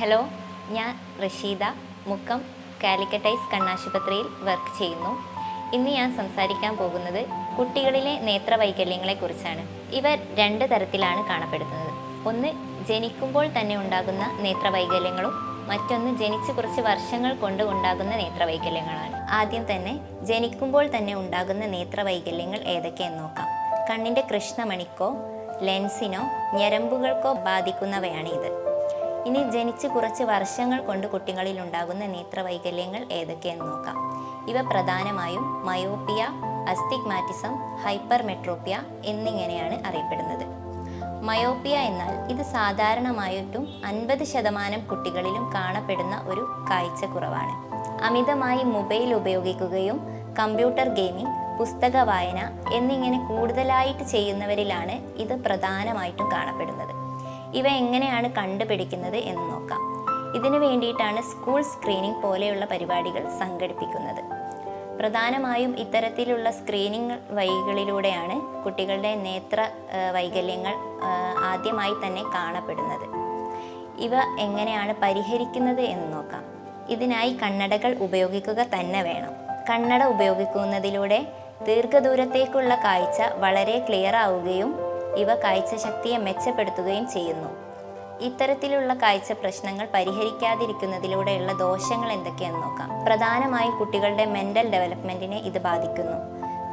Hello, ഞാൻ Rasheeda, Mukkam കാലിക്കറ്റൈസ് കണ്ണാശുപത്രിയിൽ work ചെയ്യുന്നു. ഇന്ന് ഞാൻ സംസാരിക്കാൻ പോകുന്നത് കുട്ടികളിലെ നേത്രവൈകല്യങ്ങളെക്കുറിച്ചാണ്. ഇവർ രണ്ട് തരത്തിലാണ് കാണപ്പെടുന്നത്. ഒന്ന് ജനിക്കുമ്പോൾ തന്നെ ഉണ്ടാകുന്ന നേത്രവൈകല്യങ്ങളും മറ്റൊന്ന് ജനിച്ച് കുറച്ച് വർഷങ്ങൾ കൊണ്ട് ഉണ്ടാകുന്ന നേത്രവൈകല്യങ്ങളാണ്. ആദ്യം തന്നെ ജനിക്കുമ്പോൾ തന്നെ ഉണ്ടാകുന്ന നേത്രവൈകല്യങ്ങൾ ഏതൊക്കെയെന്ന് നോക്കാം. കണ്ണിൻ്റെ കൃഷ്ണമണിക്കോ ലെൻസിനോ ഞരമ്പുകൾക്കോ ബാധിക്കുന്നവയാണ് ഇത്. ഇനി ജനിച്ച് കുറച്ച് വർഷങ്ങൾ കൊണ്ട് കുട്ടികളിൽ ഉണ്ടാകുന്ന നേത്രവൈകല്യങ്ങൾ ഏതൊക്കെയെന്ന് നോക്കാം. ഇവ പ്രധാനമായും മയോപ്പിയ, അസ്റ്റിഗ്മാറ്റിസം, ഹൈപ്പർമെട്രോപ്പിയ എന്നിങ്ങനെയാണ് അറിയപ്പെടുന്നത്. മയോപ്പിയ എന്നാൽ ഇത് സാധാരണമായിട്ടും 50% കുട്ടികളിലും കാണപ്പെടുന്ന ഒരു കാഴ്ചക്കുറവാണ്. അമിതമായി മൊബൈൽ ഉപയോഗിക്കുകയും കമ്പ്യൂട്ടർ ഗെയിമിംഗ്, പുസ്തക വായന എന്നിങ്ങനെ കൂടുതലായിട്ട് ചെയ്യുന്നവരിലാണ് ഇത് പ്രധാനമായിട്ടും കാണപ്പെടുന്നത്. ഇവ എങ്ങനെയാണ് കണ്ടുപിടിക്കുന്നത് എന്ന് നോക്കാം. ഇതിനു വേണ്ടിയിട്ടാണ് സ്കൂൾ സ്ക്രീനിംഗ് പോലെയുള്ള പരിപാടികൾ സംഘടിപ്പിക്കുന്നത്. പ്രധാനമായും ഇത്തരത്തിലുള്ള സ്ക്രീനിങ് വഴികളിലൂടെയാണ് കുട്ടികളുടെ നേത്ര വൈകല്യങ്ങൾ ആദ്യമായി തന്നെ കാണപ്പെടുന്നത്. ഇവ എങ്ങനെയാണ് പരിഹരിക്കുന്നത് എന്ന് നോക്കാം. ഇതിനായി കണ്ണടകൾ ഉപയോഗിക്കുക തന്നെ വേണം. കണ്ണട ഉപയോഗിക്കുന്നതിലൂടെ ദീർഘദൂരത്തേക്കുള്ള കാഴ്ച വളരെ ക്ലിയർ ആവുകയും ഇവ കാഴ്ചശക്തിയെ മെച്ചപ്പെടുത്തുകയും ചെയ്യുന്നു. ഇത്തരത്തിലുള്ള കാഴ്ച പ്രശ്നങ്ങൾ പരിഹരിക്കാതിരിക്കുന്നതിലൂടെയുള്ള ദോഷങ്ങൾ എന്തൊക്കെയാണെന്ന് നോക്കാം. പ്രധാനമായും കുട്ടികളുടെ മെൻ്റൽ ഡെവലപ്മെൻറ്റിനെ ഇത് ബാധിക്കുന്നു.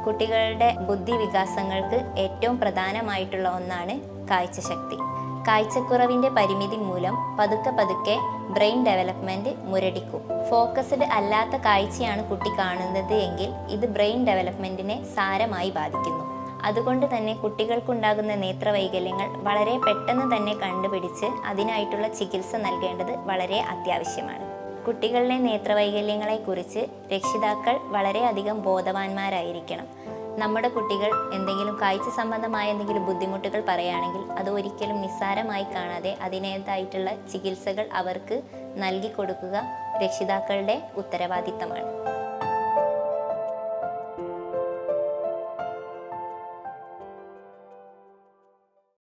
കുട്ടികളുടെ ബുദ്ധി വികാസങ്ങൾക്ക് ഏറ്റവും പ്രധാനമായിട്ടുള്ള ഒന്നാണ് കാഴ്ചശക്തി. കാഴ്ചക്കുറവിൻ്റെ പരിമിതി മൂലം പതുക്കെ ബ്രെയിൻ ഡെവലപ്മെൻറ്റ് മുരടിക്കും. ഫോക്കസ്ഡ് അല്ലാത്ത കാഴ്ചയാണ് കുട്ടി കാണുന്നത് എങ്കിൽ ഇത് ബ്രെയിൻ ഡെവലപ്മെൻറ്റിനെ സാരമായി ബാധിക്കുന്നു. അതുകൊണ്ട് തന്നെ കുട്ടികൾക്കുണ്ടാകുന്ന നേത്രവൈകല്യങ്ങൾ വളരെ പെട്ടെന്ന് തന്നെ കണ്ടുപിടിച്ച് അതിനായിട്ടുള്ള ചികിത്സ നൽകേണ്ടത് വളരെ അത്യാവശ്യമാണ്. കുട്ടികളുടെ നേത്രവൈകല്യങ്ങളെക്കുറിച്ച് രക്ഷിതാക്കൾ വളരെയധികം ബോധവാന്മാരായിരിക്കണം. നമ്മുടെ കുട്ടികൾ എന്തെങ്കിലും കാഴ്ച സംബന്ധമായ എന്തെങ്കിലും ബുദ്ധിമുട്ടുകൾ പറയുകയാണെങ്കിൽ അത് ഒരിക്കലും നിസ്സാരമായി കാണാതെ അതിനേതായിട്ടുള്ള ചികിത്സകൾ അവർക്ക് നൽകി കൊടുക്കുക രക്ഷിതാക്കളുടെ ഉത്തരവാദിത്തമാണ്.